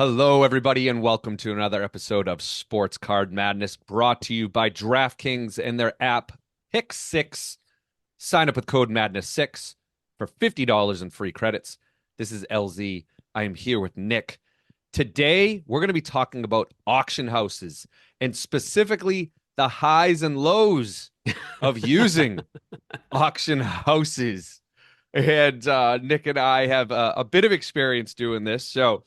Hello, everybody, and welcome to another episode of Sports Card Madness brought to you by DraftKings and their app Pick Six. Sign up with code Madness6 for $50 in free credits. This is LZ. I am here with Nick. Today, we're going to be talking about auction houses and specifically the highs and lows of using auction houses. And Nick and I have a bit of experience doing this, so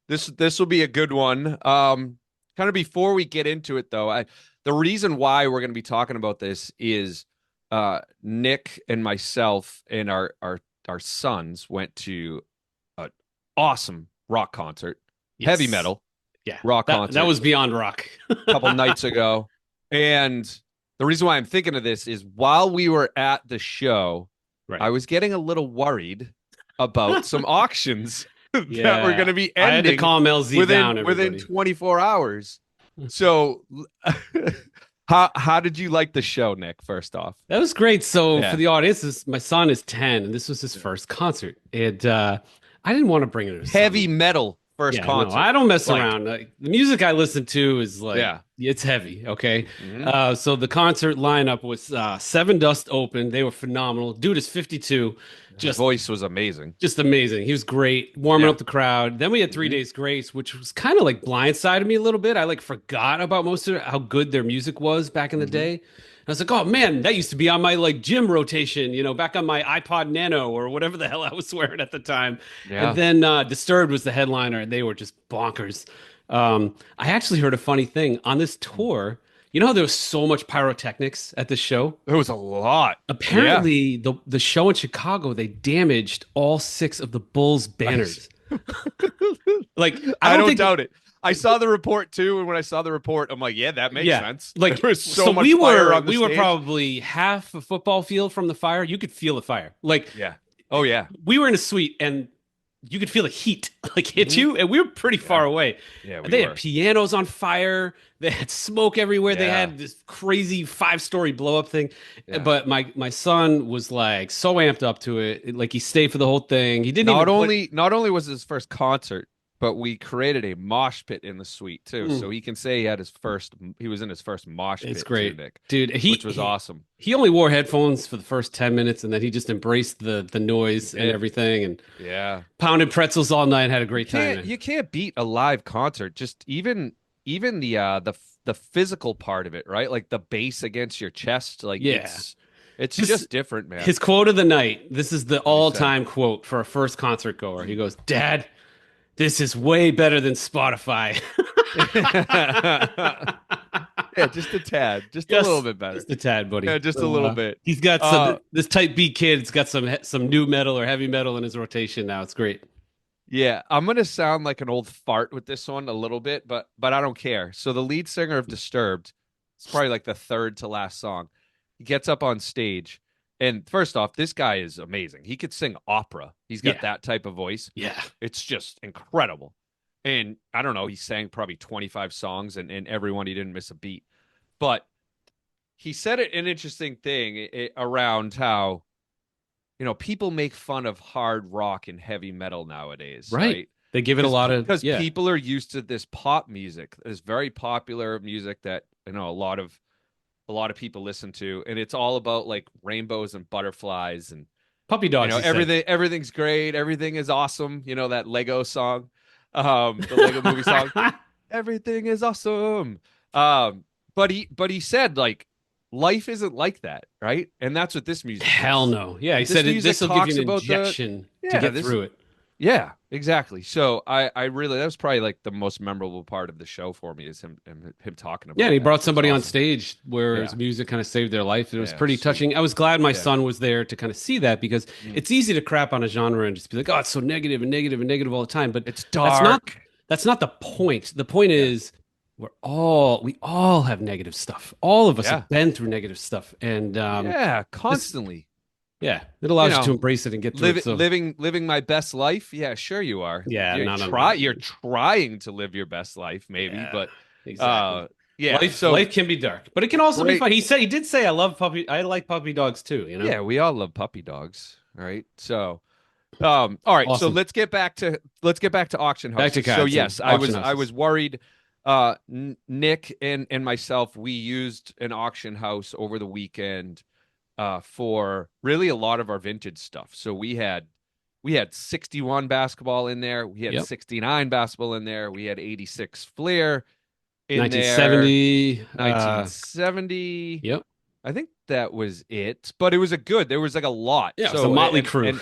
this will be a good one. Kind of before we get into it, though, the reason why we're going to be talking about this is Nick and myself and our sons went to an awesome rock concert, heavy Yes. metal Yeah. rock That concert was beyond rock. a couple nights ago. And the reason why I'm thinking of this is while we were at the show, Right. I was getting a little worried about some auctions that were going Yeah. to be I had to ending calm LZ down, within everybody. 24 hours. So how did you like the show, Nick, first off? That was great. So for Yeah. the audience, my son is 10, and this was his first concert. And I didn't want to bring it to his son. Heavy metal first Yeah, no, concert. I don't mess Like, around. The music I listen to is like yeah. it's heavy. Okay, Mhm. so the concert lineup was Seven Dust open. They were phenomenal. Dude is 52, His just voice was amazing. just amazing. He was great, warming Yeah. up the crowd. Then we had Three Mhm. Days Grace, which was kind of like blindsided me a little bit. I like forgot about most of it, how good their music was back in the Mhm. day. I was like, oh man, that used to be on my like gym rotation, back on my iPod Nano or whatever the hell I was wearing at the time. And Yeah. then Disturbed was the headliner, and they were just bonkers. I actually heard a funny thing on this tour. You know how there was so much pyrotechnics at this show? There was a lot. Yeah. Apparently, the show in Chicago, they damaged all six of the Bulls banners. Like, I I don't don't think, doubt it. I saw the report too, and when I saw the report, I'm like, yeah, that makes yeah, sense. like There was so so much we fire were on the we were stage. probably half a football field from the fire. You could feel the fire. Like Yeah. Oh yeah. we were in a suite and you could feel the heat like hit Mhm. you, and we were pretty far Yeah. away. Yeah, we They had were. pianos on fire. They had smoke everywhere. They Yeah. had this crazy 5-story blow up thing. Yeah. But my son was like so amped up to it. Like he stayed for the whole thing. He didn't Not even put. only not only was his first concert, but we created a mosh pit in the suite too. Mm, So he can say he was in his first mosh it's pit too, great, Nick, dude. which was awesome. He only wore headphones for the first 10 minutes, and then he just embraced the He noise and did. everything, and Yeah. pounded pretzels all night. And had a great time, man. You can't beat a live concert. Just even the physical part of it, right? Like the bass against your chest, like Yeah. it's This just different, man. His quote of the night. This is the What he said. all-time quote for a first concert goer. He goes, "Dad, this is way better than Spotify." Yeah, just a tad, just a Just, little bit better. just a tad, buddy. Yeah, just a So, little bit. he's got Uh, this type B kid's got some new metal or heavy metal in his rotation now. It's great. yeah, I'm gonna sound like an old fart with this one a little bit, but I don't care. So the lead singer of Disturbed, it's probably like the third to last song. He gets up on stage, and first off, this guy is amazing. He could sing opera. He's got Yeah. that type of voice. Yeah. It's just incredible. And I don't know, he sang probably 25 songs and everyone he didn't miss a beat. But he said it an interesting thing around how, people make fun of hard rock and heavy metal nowadays, Right. right? They give it a lot of Because yeah. people are used to this pop music, this very popular music that, a lot of people listen to, and it's all about like rainbows and butterflies and Puppy dogs, he said. everything's great, everything is awesome, that Lego song, the Lego movie song, everything is awesome. But he said like life isn't like that, right? And that's what this music Hell is. no. Yeah, he This said music this will give talks you an about injection to yeah, get this through it. yeah, exactly. So I really that was probably like the most memorable part of the show for me is him talking Yeah, about and he that. brought It was somebody on awesome. stage where his Yeah. music kind of saved their life. It was Yeah, pretty sweet. touching. I was glad my Yeah. son was there to kind of see that because Mm. it's easy to crap on a genre and just be like, oh, it's so negative and negative and negative all the time. But It's that's not dark. that's not the point. The point Yeah. is we all have negative stuff. All of us Yeah. have been through negative stuff. And Yeah, this constantly. yeah, it You allows you to know, embrace it and get through it. So living my best life. Yeah, sure you are. yeah, You're trying to live your best life, maybe, yeah, but exactly. yeah. Life can be dark, but it can also be Great. fun. He did say I like puppy dogs too, Yeah, we all love puppy dogs, right? So All right, so Awesome. let's get back to auction Back to houses. So cards and yes, I auction was I houses. was worried. Nick and myself, we used an auction house over the weekend for really a lot of our vintage stuff. So we had 61 basketball in there, we had Yep. 69 basketball in there, we had 86 Fleer in there, 1970. 1970. Yep. I think that was it, but it was a good. There was like a lot. Yeah, it was a So motley and crew. and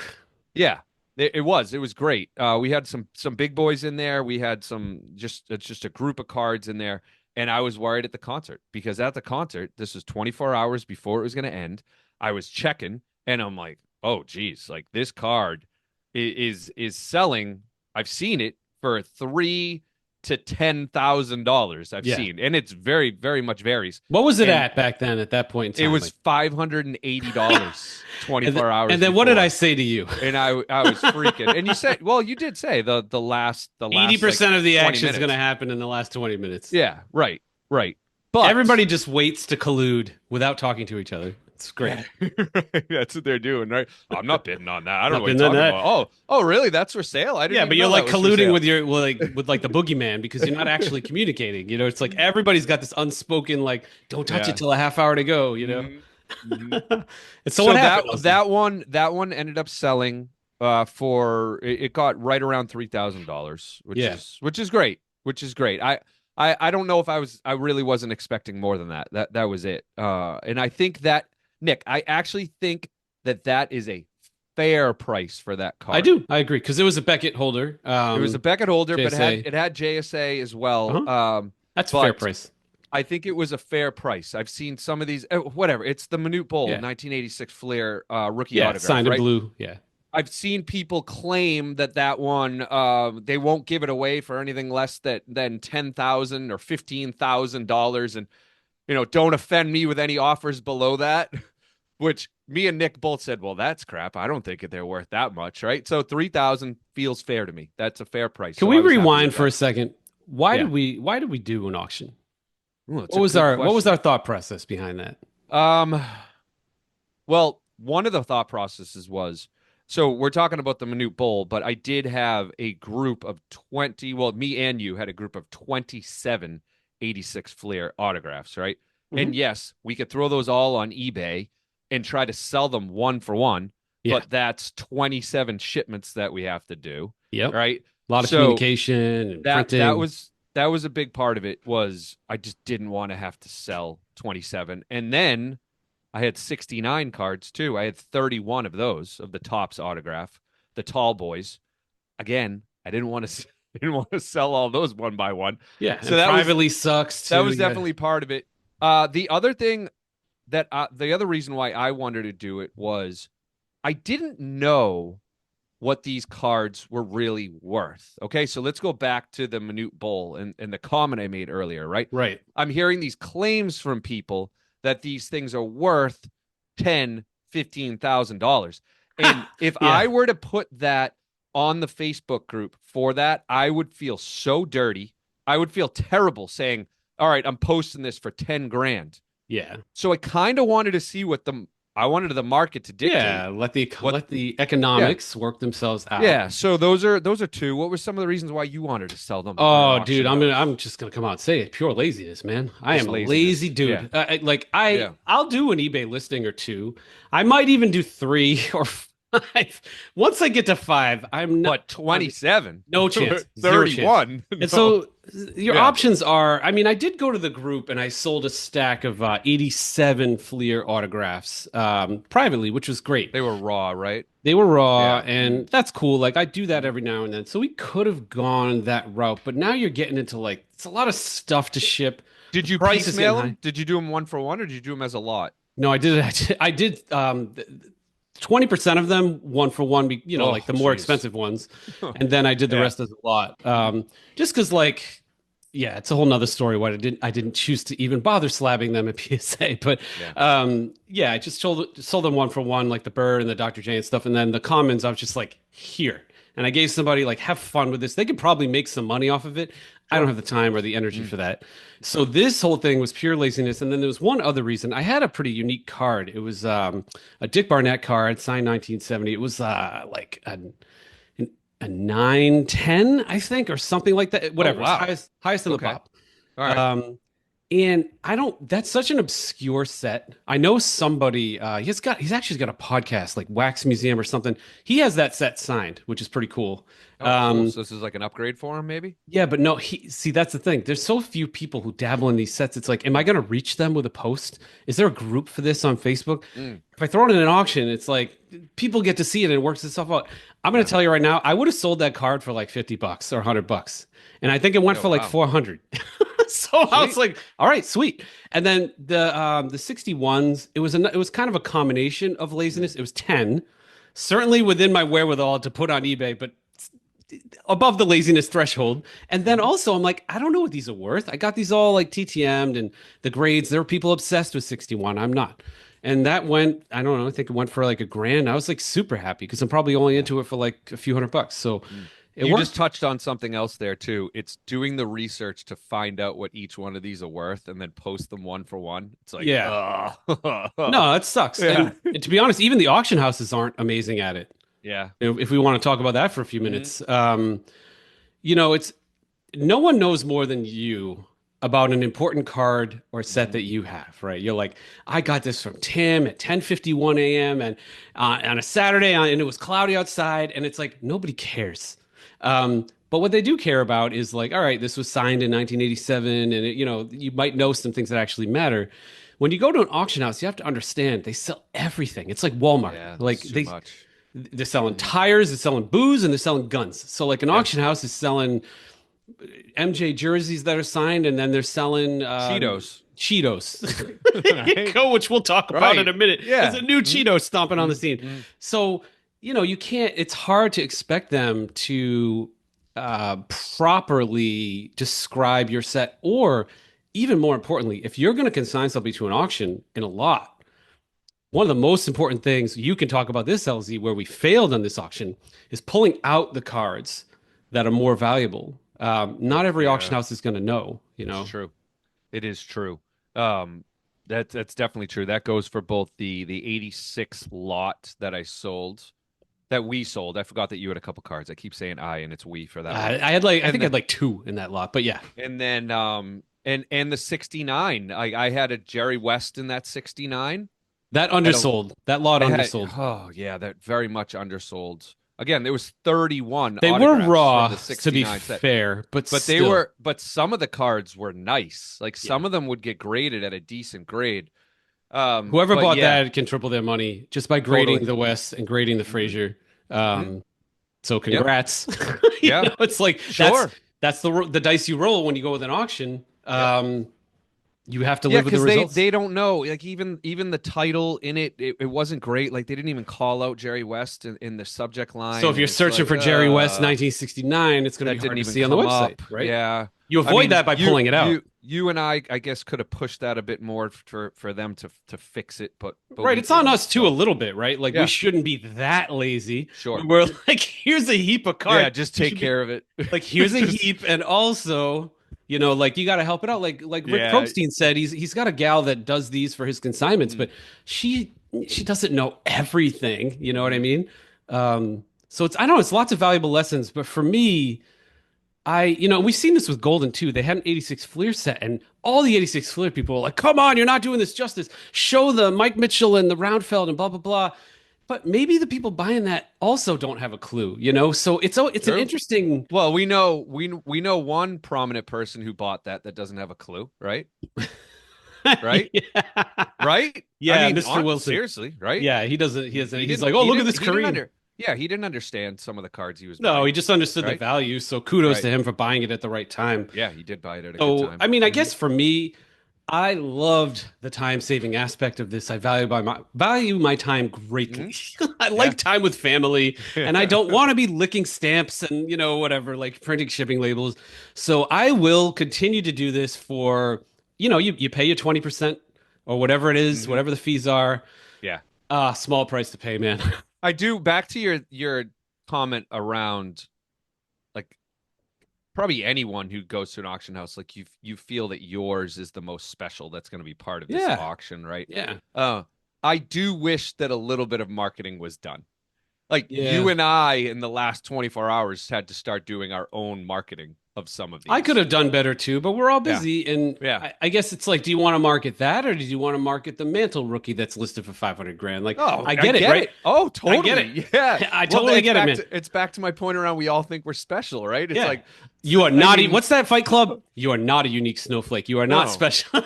yeah, it was great. We had some big boys in there. We had some just it's just a group of cards in there, and I was worried at the concert because at the concert this was 24 hours before it was going to end. I was checking, and I'm like, oh geez, like this card is selling. I've seen it for $3,000 to $10,000. I've Yeah. seen, and it's very much varies. What was it And at back then at that point in it time? was Like, $580 and, th 24 and hours then what did I before. say to you? And I was freaking. And you said, well, you did say the last like 80% of the 20 action is going to minutes. happen in the last 20 minutes. Yeah, right, right. But Everybody just waits to collude without talking to each other. It's great. that's what they're doing, right? I'm not bidding on that. I don't know Not what you're been talking that. about. Oh, really? That's for sale? I didn't Yeah, but even you're know that like was for colluding sale. with your with like the boogeyman because you're not actually communicating. You know, it's like everybody's got this unspoken like, don't touch it Yeah. till a half hour to go. You know. hmm hmm And so what So that happened, Austin? that one ended up selling for it got right around $3,000, which Yeah, is which is great, which is great. I don't know if I really wasn't expecting more than that. That was it. And I think that Nick, I actually think that is a fair price for that I card. do. I agree because it was a Beckett holder. It was a Beckett holder, but JSA. it had JSA as well. Uh-huh. That's a fair But price. I think it was a fair price. I've seen some of these, whatever. It's the Manute Bol Yeah. 1986 Flair rookie Yeah, autograph, signed in right? blue. Yeah. I've seen people claim that one they won't give it away for anything less than $10,000 or $15,000, and don't offend me with any offers below that. Which me and Nick both said, well, that's crap. I don't think they're worth that much, right? So 3,000 feels fair to me. That's a fair price. Can So we I was happy rewind with for that. a second? Yeah. Why did we do an auction? Ooh, that's a good What was our question. thought process behind that? Um, Well, one of the thought processes was so we're talking about the Minute Bowl, but I did have a group of 20. Well, me and you had a group of 27 86 Flair autographs, right? And Hmm. yes, we could throw those all on eBay and try to sell them one for one, Yeah. but that's 27 shipments that we have to do, Yep. right? A lot of So communication and that printing. was a big part of it was I just didn't want to have to sell 27. And then I had 69 cards too. I had 31 of those of the Topps autograph, the tall boys. Again, I didn't want to didn't want to sell all those one by one. Yeah, So and privately sucks that too. was Yeah. definitely part of it. The other thing the other reason why I wanted to do it was I didn't know what these cards were really worth. Okay, so let's go back to the Minute Bowl and the comment I made earlier, right? Right. I'm hearing these claims from people that these things are worth 10, $15,000. And if Yeah. I were to put that on the Facebook group for that, I would feel so dirty. I would feel terrible saying, all right, I'm posting this for 10 grand. Yeah. So I kind of wanted to see I wanted the market to dictate Yeah. what. Let the Yeah. economics work themselves out. Yeah, so those are two. What were some of the reasons why you wanted to sell them on an Oh, dude, auction house? I'm just gonna come out and say it. Pure laziness, man. I Just am a lazy laziness. Yeah, dude. yeah. I'll do an eBay listing or two. I might even do three or five. Once I get to five, But I'm 27, no chance, zero chance. 31. And No. so your Yeah. options are, I mean, I did go to the group and I sold a stack of 87 Fleer autographs privately, which was great. They were raw, right? They were raw, Yeah. and that's cool. Like I do that every now and then. So we could have gone that route, but now you're getting into like it's a lot of stuff to ship. Did The you price is getting piecemeal high. them? Did you do them one for one, or did you do them as a lot? No, I did. I did 20% of them one for one, Oh, like the more jeez. expensive ones. And then I did the Yeah. rest as a lot. Just because like, yeah, it's a whole nother story why I didn't choose to even bother slabbing them at PSA. But Yeah. yeah, I just sold them one for one, like the Bird and the Dr. J and stuff. And then the Commons, I was just like, here. and I gave somebody like, have fun with this. They could probably make some money off of it. I don't Sure. have the time or the energy Mm. for that. So this whole thing was pure laziness. And then there was one other reason. I had a pretty unique card. It was a Dick Barnett card, signed 1970. It was like a 910, I think, or something like that. Oh, Whatever. It's wow. highest in the Okay. pop. All right. Um, and I don't, that's such an obscure set. I know somebody, he's actually got a podcast like Wax Museum or something. He has that set signed, which is pretty cool. Oh, cool. Um, So this is like an upgrade for him, maybe? yeah, but no, see, that's the thing. There's so few people who dabble in these sets. It's like, am I going to reach them with a post? Is there a group for this on Facebook? Mm. If I throw it in an auction, it's like people get to see it and it works itself out. I'm going Yeah. to tell you right now, I would have sold that card for like $50 or $100. And I think it went Oh, for like wow. 400. So I was Sweet. like, all right, sweet. And then the 61s, it was kind of a combination of Mm. laziness. It was 10, certainly within my wherewithal to put on eBay, but above the laziness threshold. And then Mhm. also, I'm like, I don't know what these are worth. I got these all like TTM'd and the grades. There are people obsessed with 61. I'm not. And that went, I don't know, I think it went for like a grand. I was like super happy because I'm probably only Yeah. into it for like a few $100. So Mm. it You just worked. touched on something else there too. It's doing the research to find out what each one of these are worth and then post them one for one. It's like, Yeah. oh, No, it sucks. yeah. And to be honest, even the auction houses aren't amazing at it. Yeah. If we want to talk about that for a few Mhm. minutes, it's no one knows more than you about an important card or set Mhm. that you have, right? You're like, I got this from Tim at 10:51 a.m. and on a Saturday, and it was cloudy outside, and it's like nobody cares. But what they do care about is like, all right, this was signed in 1987, and you might know some things that actually matter. When you go to an auction house, you have to understand they sell everything. It's like Walmart. Yeah, Like it's too much. they're selling Mhm. tires, they're selling booze, and they're selling guns. So like an Yeah. auction house is selling MJ jerseys that are signed, and then they're selling Cheetos. Cheetos. There you Right. go, which we'll talk about in Right. a minute. There's Yeah. a new Mhm. Cheeto stomping on the scene. Mhm. So, you can't, it's hard to expect them to properly describe your set, or even more importantly, if you're going to consign something to an auction in a lot, one of the most important things you can talk about this LZ where we failed on this auction is pulling out the cards that are more valuable. Not every auction Yeah, house is going to know, it's true. It is true. Um, that's definitely true. That goes for both the 86 lot that I sold, that we sold. I forgot that you had a couple cards. I keep saying I and it's we for that one. I And think I the, had like two in that lot, but yeah, and then and the 69. I had a Jerry West in that 69. that I had a undersold, that lot I had undersold. oh yeah, that very much undersold. Again, there was 31 They were autographs from raw, the to be 69 set. fair, but But they still, were, but some of the cards were nice. Like yeah. some of them would get graded at a decent grade. Whoever But bought yeah, that can triple their money just by grading totally. the West and grading the Hmm. Frazier. Hmm. So Yep. congrats. Yeah. It's like Sure. that's the dice you roll when you go with an auction. Yep. You have to Yeah, live with the because results. they don't know. Like even the title in it wasn't great. Like they didn't even call out Jerry West in the subject So line, if and you're it's searching like, for Jerry West 1969, it's going to that be didn't hard to even see on the come website, up. right? Yeah. You I avoid mean, that by pulling it out. you and I guess could have pushed that a bit more for them to fix it, but Right, we it's on didn't. us too a So little bit, right? Like we yeah, shouldn't be that lazy. sure. We're like, here's a heap of Yeah, cards. just You take should be care of it. like, here's a Just heap, and also, like you got to help it out. Like Rick yeah. Probstein said, he's got a gal that does these for his consignments, Mm, but she doesn't know everything. You know what I mhm. mean? So I know it's lots of valuable lessons, but for me, we've seen this with Golden too. They had an 86 Fleer set, and all the 86 Fleer people were like, come on, you're not doing this justice. Show the Mike Mitchell and the Roundfeld and blah, blah, blah. But maybe the people buying that also don't have a clue. So it's an True. interesting. Well, we know one prominent person who bought that doesn't have a clue, right? Right? Yeah. Right? I Yeah, mean, Mr. Wilson. seriously, right? Yeah, he doesn't. He doesn't. He He's didn't like, oh, he look at didn't this he didn't Kareem. under yeah, he didn't understand some of the cards he was No, he buying, just understood the right? value. So kudos Right. to him for buying it at the right time. Yeah, he did buy it at a good So, time. I mean, I Hmm. guess for me, I loved the time saving aspect of this. I value my time greatly. I Yeah. like time with family, and I don't want to be licking stamps and whatever, like printing shipping labels. So I will continue to do this for you pay your 20% or whatever it is, Hmm. whatever the fees are. Yeah. Small price to pay, man. I do back to your comment around like probably anyone who goes to an auction house, like you feel that yours is the most special that's going to be part of this Yeah. auction, right? Yeah. Uh, I do wish that a little bit of marketing was done. Like you Yeah. and I in the last 24 hours had to start doing our own marketing of some of I could these. have done better too, but we're all Yeah. busy. And Yeah. I guess it's like, do you want to market that or do you want to market the mantle rookie that's listed for 500 grand? Like, Oh, I I get it, get right? it. Oh, I get it. totally. Yeah. I Well, totally get it, man. it's back to my point around we all think we're special, right? It's Yeah. like You are I not, mean, what's that Fight Club? You are not a unique snowflake. You are not no. special.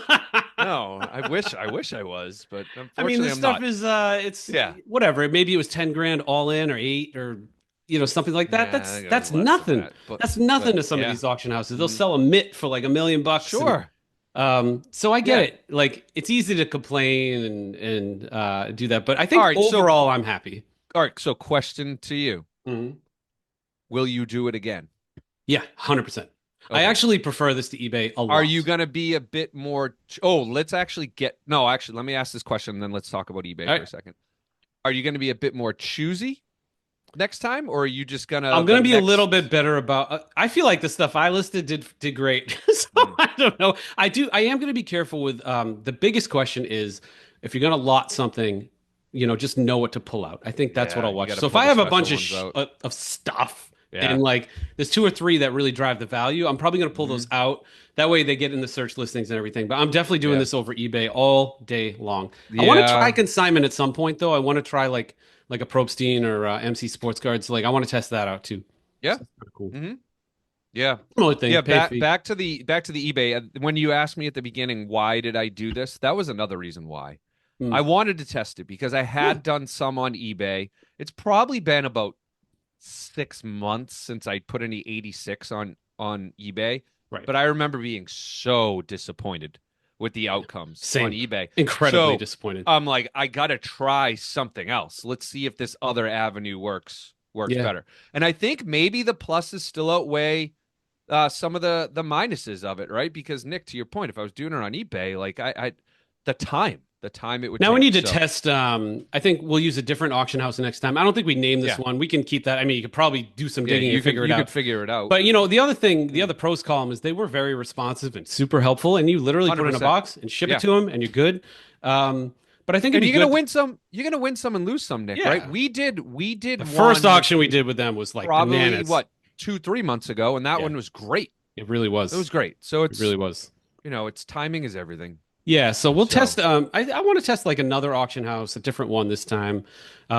No. I wish I was, but I mean, unfortunately this I'm stuff not. is, it's Yeah. whatever. Maybe it was 10 grand all in or eight or, something like that. Yeah, I That's, think it was that's less than nothing. that. That's But nothing to some of yeah. these auction houses. They'll Mhm. sell a mitt for like $1 million. And Sure. so I get Yeah. it. Like it's easy to complain and do that, but I All think right, so overall I'm happy. question to you. Mhm. Will you do it again? Yeah, 100%. I Okay. actually prefer this to eBay a Are you lot. going to be a bit more Oh, let's actually get No, actually, let me ask this question and then let's talk about eBay All for right. a second. Are you going to be a bit more choosy next time or are you just going to I'm the gonna be a little bit next better about. I feel like the stuff I listed did great, so Hmm. I don't know. I am gonna be careful with. The biggest question is if you're gonna lot something, just know what to pull out. I think that's what Yeah, I'll you watch. got to So if pull I the have a special bunch ones out. of stuff Yeah. and like there's two or three that really drive the value, I'm probably gonna pull those Hmm. out. That way they get in the search listings and everything. But I'm definitely doing Yeah. this over eBay all day long. I want to try Yeah. consignment at some point though. I want to try like a Probstein or MC Sports Cards. Like I want to test that out too. Yeah. So that's pretty cool. Hmm. Yeah. Similar thing, Yeah, pay a back fee. back to the eBay. When you asked me at the beginning why did I do this, that was another reason why. Mm. I wanted to test it because I Yeah, had done some on eBay. It's probably been about 6 months since I put any 86 on eBay, right. but I remember being so disappointed with the Yeah. outcomes on Same. eBay. Incredibly So disappointed. I'm like, I gotta try something else. Let's see if this other avenue works Yeah. better. And I think maybe the pluses still outweigh some of the minuses of it, right? Because Nick, to your point, if I was doing it on eBay, like I the time it would Now we need take. to So test. I think we'll use a different auction house next time. I don't think we name this yeah, one. We can keep that. I mean, you could probably do some yeah, digging and figure it you could out. figure it out. But the other thing, the Mm. other pros column is they were very responsive and super helpful, and you literally put it in a 100%. box and ship it Yeah. to them, and you're good. But I think it'd And be you're gonna good. win some. You're gonna win some and lose some, Nick. Right? Yeah. We did The first one auction we did with them was like probably bananas. what 2 3 months ago, and that Yeah, one was great. it really It was was. great. So It really it's was. it's timing is everything. Yeah, so we'll So test. I want to test like another auction house, a different one this time,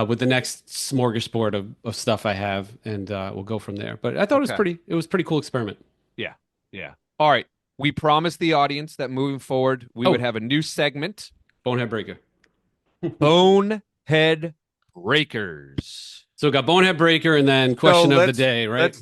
with the next smorgasbord of stuff I have, and we'll go from there. But I thought okay, it was pretty cool experiment. yeah, yeah. All right. We promised the audience that moving forward we would Oh, have a new segment, Bonehead Breaker. Bonehead Breakers. So we got Bonehead Breaker, and then So question of the day, right?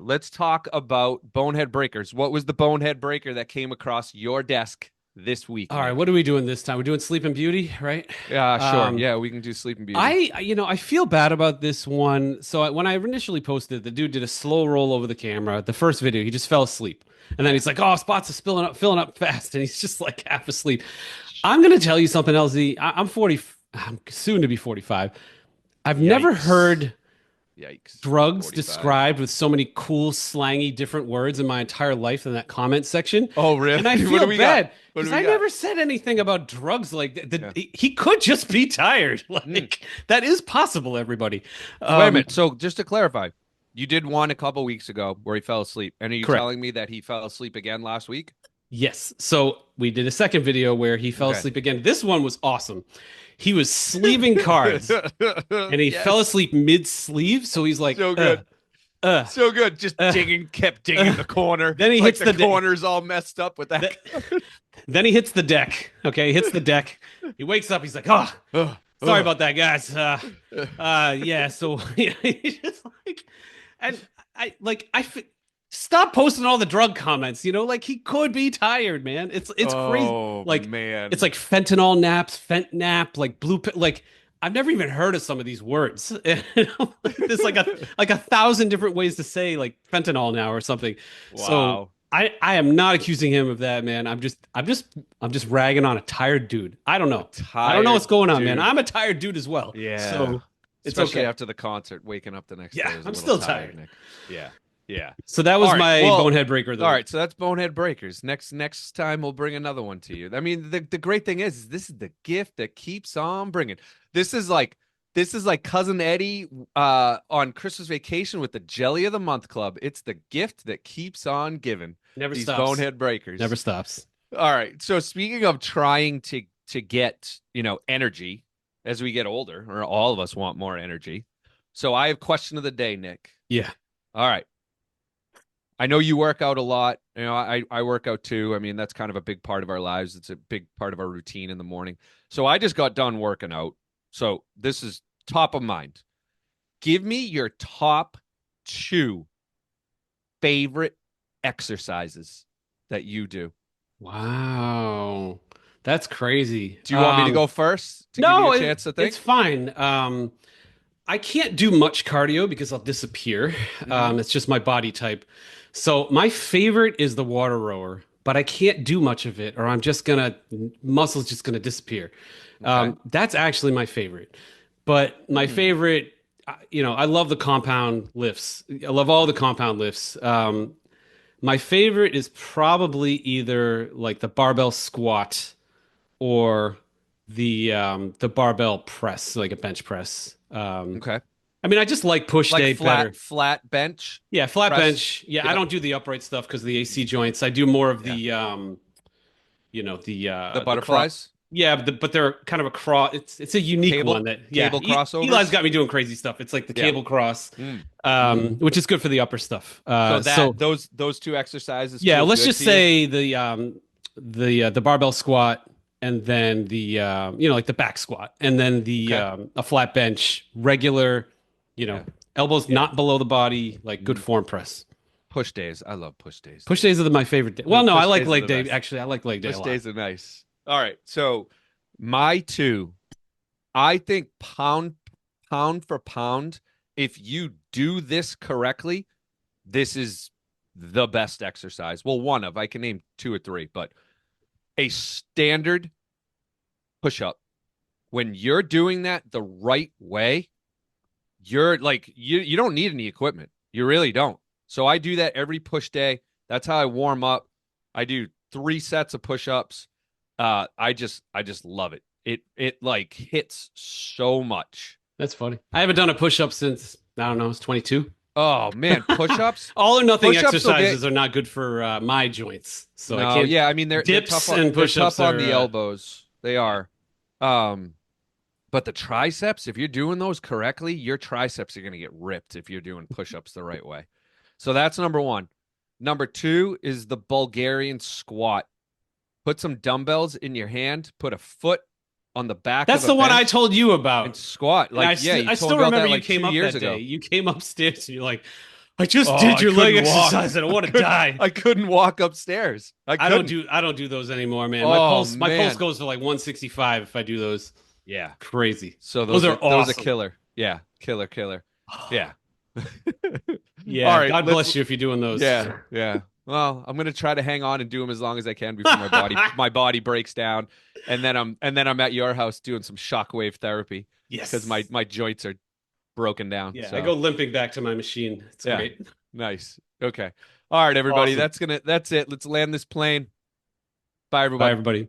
let's talk about Bonehead Breakers. What was the Bonehead Breaker that came across your desk this week, All right, Nick? what are we doing this time? We're doing Sleeping Beauty, right? Yeah, sure. Um, Yeah, we can do Sleeping Beauty. I feel bad about this one. So when I initially posted, the dude did a slow roll over the camera. The first video, he just fell asleep, and then he's like, "Oh, spots are filling up fast," and he's just like half asleep. I'm gonna tell you something, LZ. I'm 40. I'm soon to be 45. I've never Yikes. heard Yikes. drugs 45. described with so many cool, slangy, different words in my entire life in that comment section. Oh, really? And I What do feel we got? bad What do because we I got? never said anything about drugs like that. Yeah. He could just be tired. Mm. Like that is possible, everybody. Wait a minute. So just to clarify, you did one a couple weeks ago where he fell asleep. And are you Correct. telling me that he fell asleep again last week? Yes. So we did a second video where he fell Okay. asleep again. This one was awesome. He was sleeving cards and he fell Yes. asleep mid-sleeve. So he's like, So good. uh. So good. Just Uh, kept digging the corner. Then he like hits the corner's all messed up with that. Then he hits the deck. Okay, he hits the deck. He wakes up. He's like, "Oh, sorry about that, guys. Yeah." So he's just like, and stop posting all the drug comments. Like he could be tired, man. It's crazy. Oh Like man. it's like fentanyl naps, fent nap, like like. I've never even heard of some of these words. There's like a thousand different ways to say like fentanyl now or something. So Wow. I am not accusing him of that, man. I'm just ragging on a tired dude. I don't know. I don't know what's Tired going on, man. dude. I'm a tired dude as well. Yeah. So It's Especially okay. after the concert, waking up the next Yeah, day is a I'm little still tired, tired. Nick. Yeah. Yeah. So that All was right. my Well, bonehead breaker of the all right. week. So that's Bonehead Breakers. Next time we'll bring another one to you. I mean, the great thing is this is the gift that keeps on bringing. This is like this is like cousin Eddie on Christmas Vacation with the Jelly of the Month Club. It's the gift that keeps on giving. Never These stops. Bonehead Breakers. Never stops. All right. So speaking of trying to get, energy as we get older, or all of us want more energy. So I have question of the day, Nick. Yeah. All right. I know you work out a lot. I work out too. I mean, that's kind of a big part of our lives. It's a big part of our routine in the morning. So I just got done working out. So this is top of mind. Give me your top two favorite exercises that you do. Wow. That's crazy. Do you want me to go first to give you No, a chance to it's think? fine. I can't do much cardio because I'll disappear. Mm-hmm. It's just my body type. So my favorite is the water rower, but I can't do much of it, or I'm just gonna muscles just gonna disappear. Okay. That's actually my favorite. But my Hmm. favorite, I love the compound lifts. I love all the compound lifts. My favorite is probably either like the barbell squat or the barbell press, like a bench press. Okay. I mean, I just like push Like day flat better. flat bench Yeah, flat press. bench. Yeah, I Yep. don't do the upright stuff because of the AC joints. I do more of Yeah. The the cross. butterflies, Yeah, but they're kind of a cross. It's a unique one cable that cable Eli's crossovers. got me doing crazy stuff. It's like the Yeah. cable cross, Mm. Mm-hmm. which is good for the upper stuff. So So those two exercises yeah, feel let's good just to you. say the barbell squat and then like the back squat and then the Okay. a flat bench, regular, you know, Yeah. elbows Yeah. not below the body, like good Mm. form press. Push days. I love push days, Push dude. days are my favorite day. Well, no, I Push like days are leg the day. best. Actually, I like leg day a Push lot. days are nice. All right. So my two, I think pound for pound, if you do this correctly, this is the best exercise. Well, one of, I can name two or three, but a standard push up. When you're doing that the right way, you're like you don't need any equipment. You really don't. So I do that every push day. That's how I warm up. I do 3 sets of push-ups. I just love it. It like hits so much. That's funny. I haven't done a push up since I don't know, it's 22. Oh man, push-ups. All or nothing Push-ups will get exercises are not good for my joints, so I no, can't. yeah, I mean they're tough Dips on and they're push ups tough on are the elbows. They yeah. are. Um But the triceps, if you're doing those correctly, your triceps are going to get ripped if you're doing push-ups the right way. So that's number one. Number two is the Bulgarian squat. Put some dumbbells in your hand, put a foot on the back of That's a the one I bench told you and about. squat. And Like, yeah, you I told me still about remember that you like came two up years that day. ago. You came upstairs and you're like, I just Oh, did I your leg couldn't walk. exercise and I want to die. I couldn't walk upstairs. I couldn't. I don't do those anymore, man. Oh My pulse man. goes to like 165 if I do those. Yeah. Crazy. So Those those are are awesome. killer. Yeah, killer. Yeah. All Yeah, right, God let's bless you if you're doing those. yeah, yeah. Well, I'm gonna try to hang on and do them as long as I can before my body breaks down, and then I'm at your house doing some shockwave therapy because my Yes. my joints are broken down. Yeah, I So go limping back to my machine. It's yeah, great. nice. Okay. All right, everybody. Awesome. That's it. Let's land this plane. Bye, Bye, everyone. everybody.